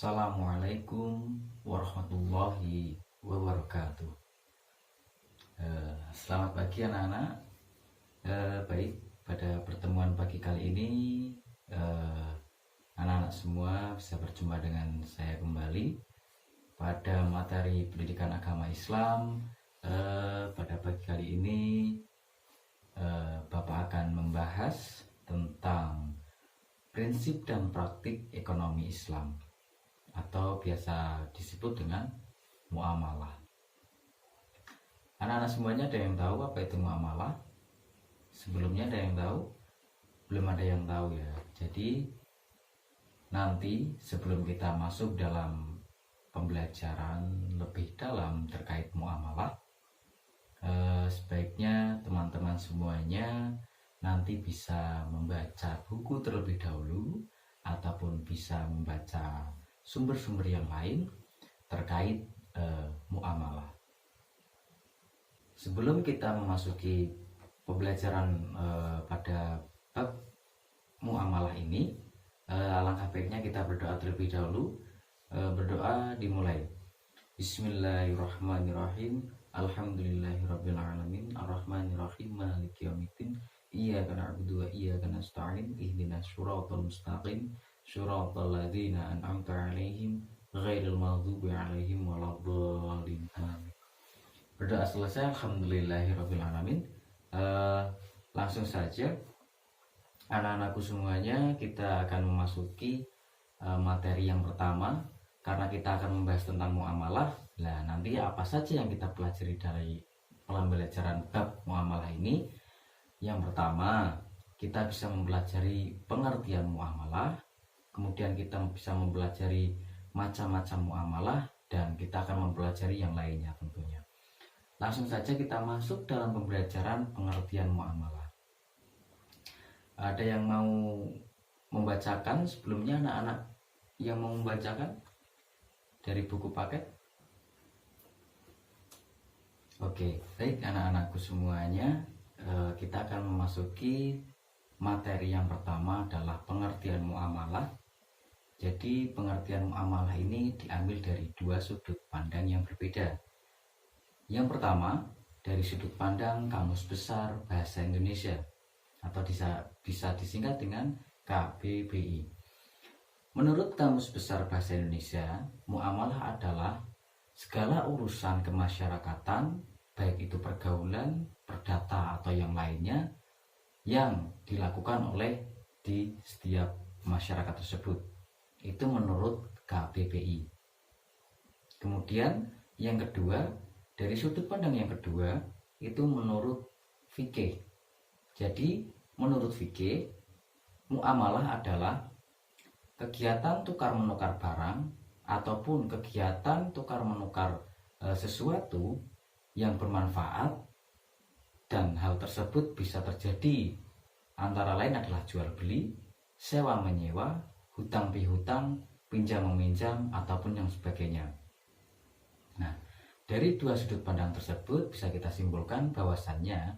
Assalamualaikum warahmatullahi wabarakatuh. Selamat pagi anak-anak. Baik, pada pertemuan pagi kali ini anak-anak semua bisa berjumpa dengan saya kembali pada materi pendidikan agama Islam. Pada pagi kali ini Bapak akan membahas tentang prinsip dan praktik ekonomi Islam, atau biasa disebut dengan muamalah. Anak-anak semuanya ada yang tahu apa itu muamalah? Sebelumnya ada yang tahu? Belum ada yang tahu ya. Jadi nanti sebelum kita masuk dalam pembelajaran lebih dalam terkait muamalah, sebaiknya teman-teman semuanya nanti bisa membaca buku terlebih dahulu ataupun bisa membaca sumber-sumber yang lain terkait muamalah. Sebelum kita memasuki pembelajaran pada bab muamalah ini, alangkah baiknya kita berdoa terlebih dahulu. Berdoa dimulai. Bismillahirrahmanirrahim. Alhamdulillahirabbil alamin, arrahmanirrahim, maliki yaumiddin, iyyaka na'budu wa iyyaka nasta'in, ihdinas siratal mustaqim, syiratal ladzina an'amta 'alaihim ghairil maghdubi 'alaihim waladdallin. Berdoa selesai, alhamdulillahirabbil alamin. Langsung saja anak-anakku semuanya, kita akan memasuki materi yang pertama. Karena kita akan membahas tentang muamalah. Nah, nanti apa saja yang kita pelajari dari pembelajaran bab muamalah ini? Yang pertama, kita bisa mempelajari pengertian muamalah. Kemudian kita bisa mempelajari macam-macam muamalah, dan kita akan mempelajari yang lainnya tentunya. Langsung saja kita masuk dalam pembelajaran pengertian muamalah. Ada yang mau membacakan sebelumnya, anak-anak yang mau membacakan dari buku paket? Oke, baik anak-anakku semuanya, kita akan memasuki materi yang pertama adalah pengertian muamalah. Jadi pengertian muamalah ini diambil dari dua sudut pandang yang berbeda. Yang pertama, dari sudut pandang Kamus Besar Bahasa Indonesia, atau bisa disingkat dengan KBBI. Menurut Kamus Besar Bahasa Indonesia, muamalah adalah segala urusan kemasyarakatan, baik itu pergaulan, perdata, atau yang lainnya, yang dilakukan oleh di setiap masyarakat tersebut. Itu menurut KBBI. Kemudian yang kedua, dari sudut pandang yang kedua, itu menurut fikih. Jadi menurut fikih, muamalah adalah kegiatan tukar-menukar barang ataupun kegiatan tukar-menukar sesuatu yang bermanfaat, dan hal tersebut bisa terjadi antara lain adalah jual beli, sewa menyewa, hutang pihutang, pinjam meminjam, ataupun yang sebagainya. Nah, dari dua sudut pandang tersebut bisa kita simpulkan bahwasannya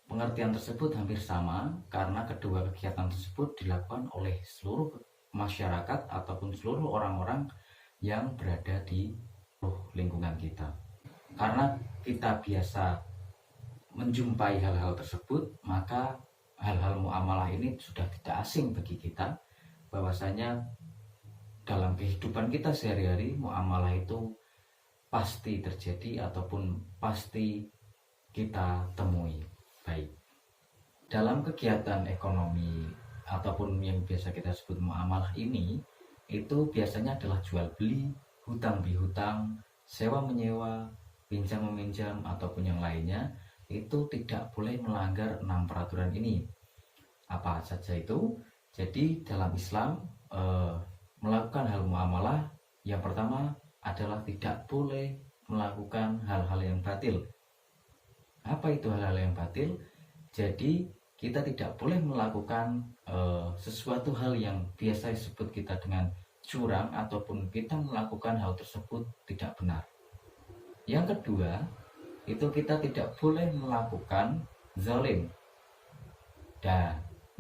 pengertian tersebut hampir sama, karena kedua kegiatan tersebut dilakukan oleh seluruh masyarakat ataupun seluruh orang-orang yang berada di lingkungan kita. Karena kita biasa menjumpai hal-hal tersebut, maka hal-hal muamalah ini sudah tidak asing bagi kita, bahwasanya dalam kehidupan kita sehari-hari muamalah itu pasti terjadi ataupun pasti kita temui. Baik, dalam kegiatan ekonomi ataupun yang biasa kita sebut muamalah ini, itu biasanya adalah jual beli, hutang pihutang, sewa menyewa, pinjam meminjam, ataupun yang lainnya. Itu tidak boleh melanggar 6 peraturan ini. Apa saja itu? Jadi dalam Islam melakukan hal muamalah, yang pertama adalah tidak boleh melakukan hal-hal yang batil. Apa itu hal-hal yang batil? Jadi kita tidak boleh melakukan sesuatu hal yang biasa disebut kita dengan curang, ataupun kita melakukan hal tersebut tidak benar. Yang kedua, itu kita tidak boleh melakukan zalim.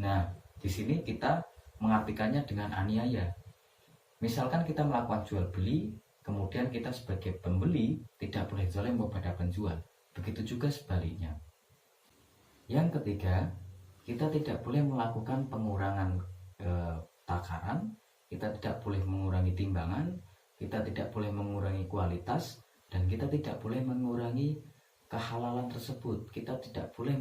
Nah, di sini kita mengartikannya dengan aniaya. Misalkan kita melakukan jual beli, kemudian kita sebagai pembeli tidak boleh zalim kepada penjual. Begitu juga sebaliknya. Yang ketiga, kita tidak boleh melakukan pengurangan takaran, kita tidak boleh mengurangi timbangan, kita tidak boleh mengurangi kualitas, dan kita tidak boleh mengurangi kehalalan tersebut. Kita tidak boleh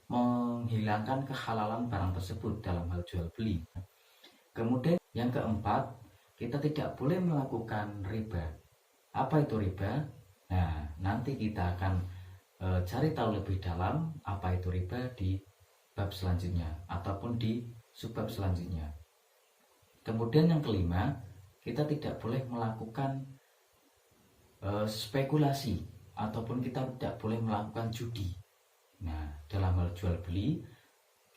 menghilangkan kehalalan barang tersebut dalam hal jual beli. Kemudian yang keempat, kita tidak boleh melakukan riba. Apa itu riba? Nah, nanti kita akan cari tahu lebih dalam apa itu riba di bab selanjutnya ataupun di subbab selanjutnya. Kemudian yang kelima, kita tidak boleh melakukan spekulasi ataupun kita tidak boleh melakukan judi. Nah, dalam hal jual beli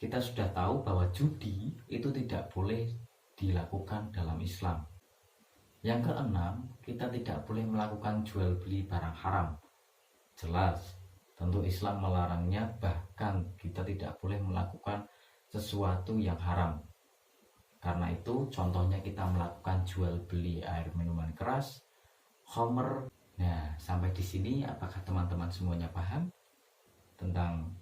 kita sudah tahu bahwa judi itu tidak boleh dilakukan dalam Islam. Yang keenam, kita tidak boleh melakukan jual beli barang haram. Jelas, tentu Islam melarangnya, bahkan kita tidak boleh melakukan sesuatu yang haram. Karena itu contohnya kita melakukan jual beli air minuman keras, khamr. Nah, sampai di sini apakah teman-teman semuanya paham tentang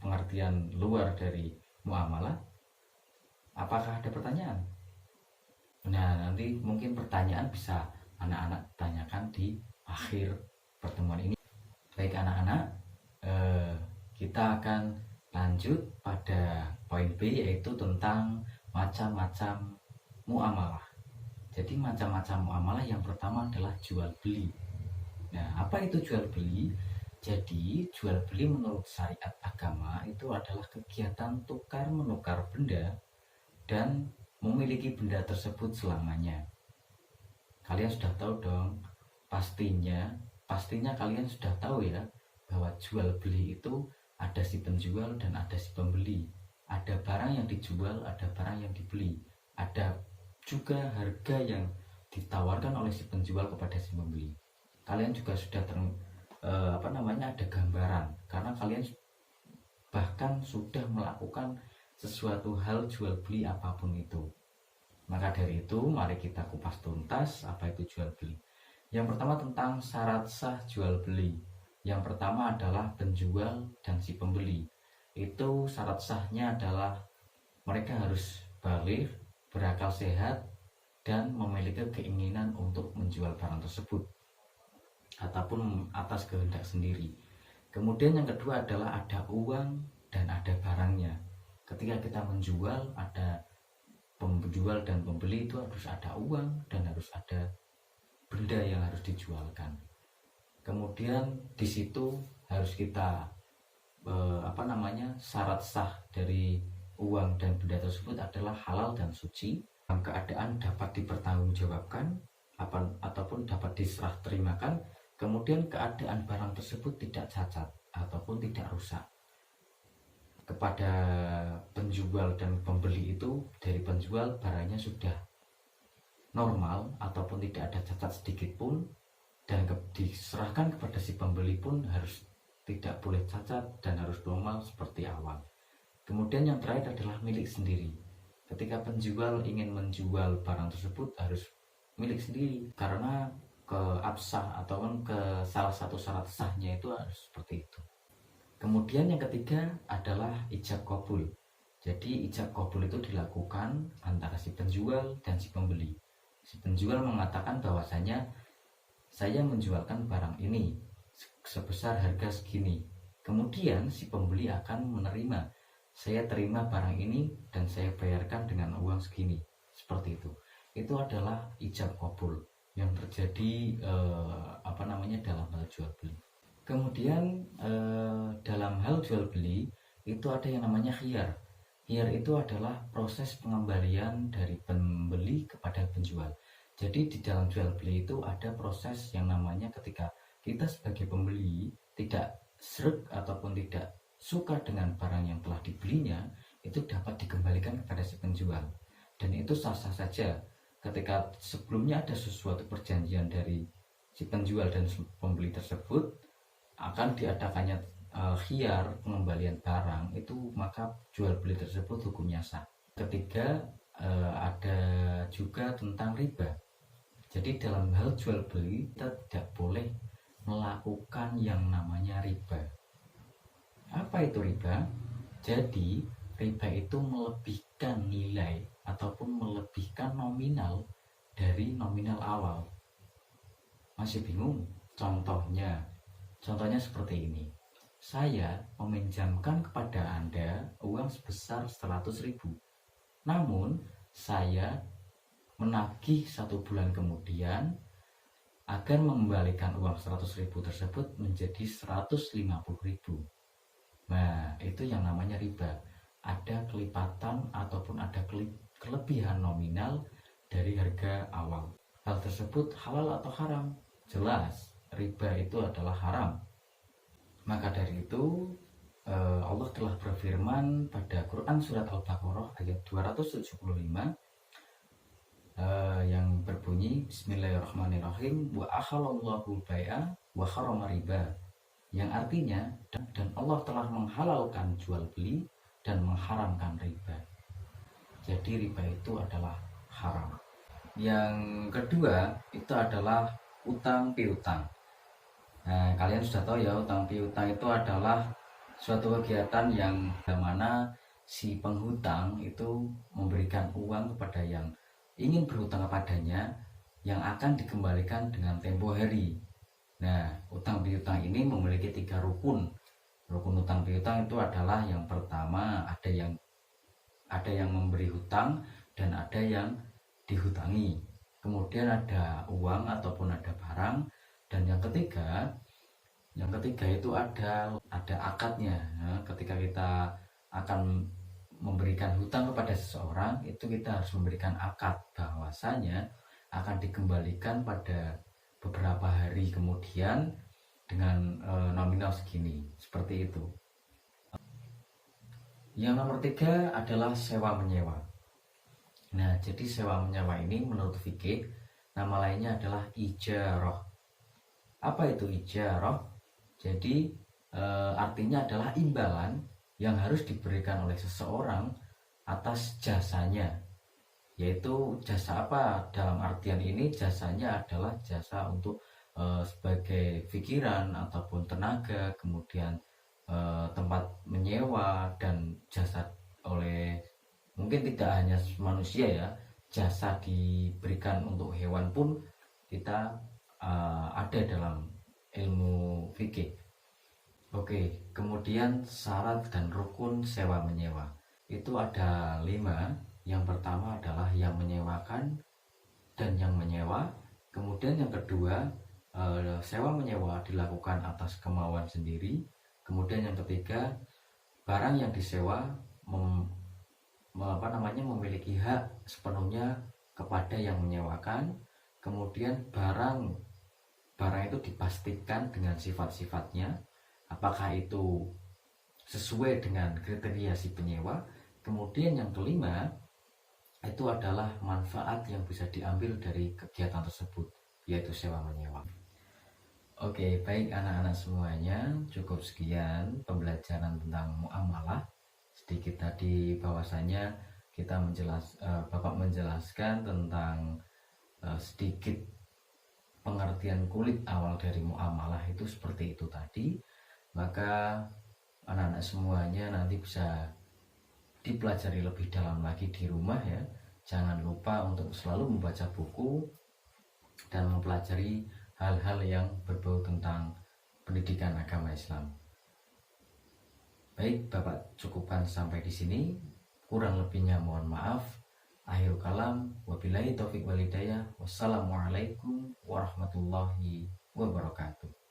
pengertian luar dari muamalah? Apakah ada pertanyaan? Nah, nanti mungkin pertanyaan bisa anak-anak tanyakan di akhir pertemuan ini. Baik anak-anak, kita akan lanjut pada poin B, yaitu tentang macam-macam muamalah. Jadi macam-macam muamalah yang pertama adalah jual beli. Nah, apa itu jual beli? Jadi jual beli menurut syariat agama itu adalah kegiatan tukar menukar benda dan memiliki benda tersebut selamanya. Kalian sudah tahu dong, pastinya kalian sudah tahu ya, bahwa jual beli itu ada si penjual dan ada si pembeli. Ada barang yang dijual, ada barang yang dibeli. Ada juga harga yang ditawarkan oleh si penjual kepada si pembeli. Kalian juga sudah ada gambaran, karena kalian bahkan sudah melakukan sesuatu hal jual beli apapun itu. Maka dari itu mari kita kupas tuntas apa itu jual beli. Yang pertama tentang syarat sah jual beli. Yang pertama adalah penjual dan si pembeli. Itu syarat sahnya adalah mereka harus baligh, berakal sehat, dan memiliki keinginan untuk menjual barang tersebut ataupun atas kehendak sendiri. Kemudian yang kedua adalah ada uang dan ada barangnya. Ketika kita menjual, ada penjual dan pembeli, itu harus ada uang dan harus ada benda yang harus dijualkan. Kemudian di situ harus kita syarat sah dari uang dan benda tersebut adalah halal dan suci, dalam keadaan dapat dipertanggungjawabkan ataupun dapat diserah terimakan. Kemudian keadaan barang tersebut tidak cacat ataupun tidak rusak. Kepada penjual dan pembeli itu, dari penjual barangnya sudah normal ataupun tidak ada cacat sedikit pun, dan diserahkan kepada si pembeli pun harus tidak boleh cacat dan harus normal seperti awal. Kemudian yang terakhir adalah milik sendiri. Ketika penjual ingin menjual barang tersebut harus milik sendiri, karena ke absah ataupun ke salah satu syarat sahnya itu harus seperti itu. Kemudian yang ketiga adalah ijab qabul. Jadi ijab qabul itu dilakukan antara si penjual dan si pembeli. Si penjual mengatakan bahwasanya saya menjualkan barang ini sebesar harga segini. Kemudian si pembeli akan menerima, saya terima barang ini dan saya bayarkan dengan uang segini. Seperti itu. Itu adalah ijab qabul yang terjadi dalam hal jual beli. Kemudian dalam hal jual beli itu ada yang namanya khiyar. Khiyar itu adalah proses pengembalian dari pembeli kepada penjual. Jadi di dalam jual beli itu ada proses yang namanya ketika kita sebagai pembeli tidak sreg ataupun tidak suka dengan barang yang telah dibelinya, itu dapat dikembalikan kepada si penjual. Dan itu sah-sah saja ketika sebelumnya ada sesuatu perjanjian dari si penjual dan pembeli tersebut akan diadakannya khiyar pengembalian barang itu, maka jual beli tersebut hukumnya sah. Ketiga ada juga tentang riba. Jadi dalam hal jual beli kita tidak boleh melakukan yang namanya riba. Apa itu riba? Jadi riba itu melebihkan nilai ataupun melebihkan nominal dari nominal awal. Masih bingung? Contohnya seperti ini. Saya meminjamkan kepada Anda uang sebesar 100.000. Namun saya menagih 1 bulan kemudian agar mengembalikan uang 100.000 tersebut menjadi 150.000. Nah, itu yang namanya riba. Ada kelipatan ataupun ada kelebihan nominal dari harga awal. Hal tersebut halal atau haram? Jelas, riba itu adalah haram. Maka dari itu Allah telah berfirman pada Quran surat Al-Baqarah ayat 275 yang berbunyi Bismillahirrahmanirrahim wa ahallallahu bai'a wa harama riba, yang artinya dan Allah telah menghalalkan jual beli dan mengharamkan riba. Jadi riba itu adalah haram. Yang kedua itu adalah utang piutang. Nah, kalian sudah tahu ya, utang piutang itu adalah suatu kegiatan yang mana si penghutang itu memberikan uang kepada yang ingin berhutang kepadanya yang akan dikembalikan dengan tempo hari. Nah, utang piutang ini memiliki 3 rukun. Rukun utang piutang itu adalah yang pertama ada yang memberi hutang dan ada yang dihutangi. Kemudian ada uang ataupun ada barang, dan yang ketiga itu ada akadnya. Nah, ketika kita akan memberikan hutang kepada seseorang, itu kita harus memberikan akad bahwasanya akan dikembalikan pada beberapa hari kemudian dengan nominal segini, seperti itu. Yang nomor 3 adalah sewa menyewa. Nah, jadi sewa menyewa ini menurut fikih nama lainnya adalah ijarah. Apa itu ijarah? Jadi artinya adalah imbalan yang harus diberikan oleh seseorang atas jasanya. Yaitu jasa apa? Dalam artian ini jasanya adalah jasa untuk sebagai pikiran ataupun tenaga, kemudian tempat menyewa, dan jasa oleh mungkin tidak hanya manusia ya, jasa diberikan untuk hewan pun kita ada dalam ilmu fikih. Oke, kemudian syarat dan rukun sewa menyewa itu ada 5. Yang pertama adalah yang menyewakan dan yang menyewa. Kemudian yang kedua, sewa menyewa dilakukan atas kemauan sendiri. Kemudian yang ketiga, barang yang disewa memiliki hak sepenuhnya kepada yang menyewakan. Kemudian barang itu dipastikan dengan sifat-sifatnya, apakah itu sesuai dengan kriteria si penyewa. Kemudian yang kelima itu adalah manfaat yang bisa diambil dari kegiatan tersebut, yaitu sewa menyewa. Oke, baik anak-anak semuanya, cukup sekian pembelajaran tentang muamalah. Sedikit tadi bahwasanya Bapak menjelaskan tentang sedikit pengertian kulit awal dari muamalah itu seperti itu tadi. Maka anak-anak semuanya nanti bisa dipelajari lebih dalam lagi di rumah ya. Jangan lupa untuk selalu membaca buku dan mempelajari hal-hal yang berbau tentang pendidikan agama Islam. Baik, Bapak cukupkan sampai di sini. Kurang lebihnya mohon maaf. Akhirul kalam, wabillahi taufik walhidayah. Wassalamualaikum warahmatullahi wabarakatuh.